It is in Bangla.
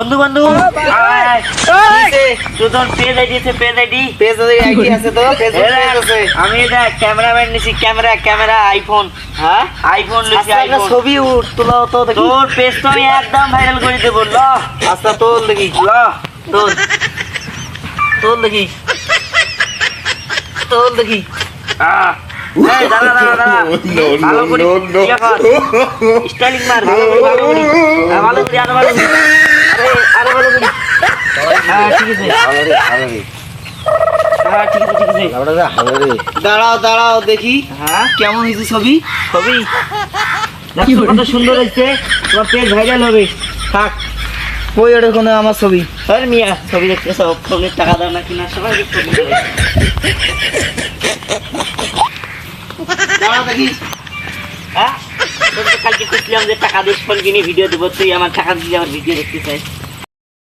বন্ধু বন্ধু আমি এটা ক্যামেরাম্যান নিছি ক্যামেরা আইফোন। হ্যাঁ আইফোন লইছি আইফোন। ছবি তোলা তো দেখি তোর পেজ তো আমি একদম ভাইরাল করে দেব। ল আচ্ছা তোল দেখি ল তোর তোল দেখি তোল দেখি এই দাঁড়া ভালো করে ইয়া কর স্টাইলিং মার ভালো করে আরো ভালো করে আরে আরো ভালো করে। হ্যাঁ ঠিক আছে হ্যাঁ ঠিক আছে দাঁড়াও দেখি হ্যাঁ কেমন হয়েছে ছবি ছবি কত সুন্দর হয়েছে। তোমার পেজ ভাইরাল হবে। থাক কই ওটা কোনো আমার ছবি আর মিয়া ছবি দেখতে সব ফোনের টাকা দাও না কিনা সবাই ছবি দেবে। দাঁড়াও দেখি হ্যাঁ তোর তো কালকে খুঁজলাম যে টাকা দিয়ে ফোন কিনে ভিডিও দেবো, তুই আমার টাকা দিয়ে আমার ভিডিও দেখতে চাই।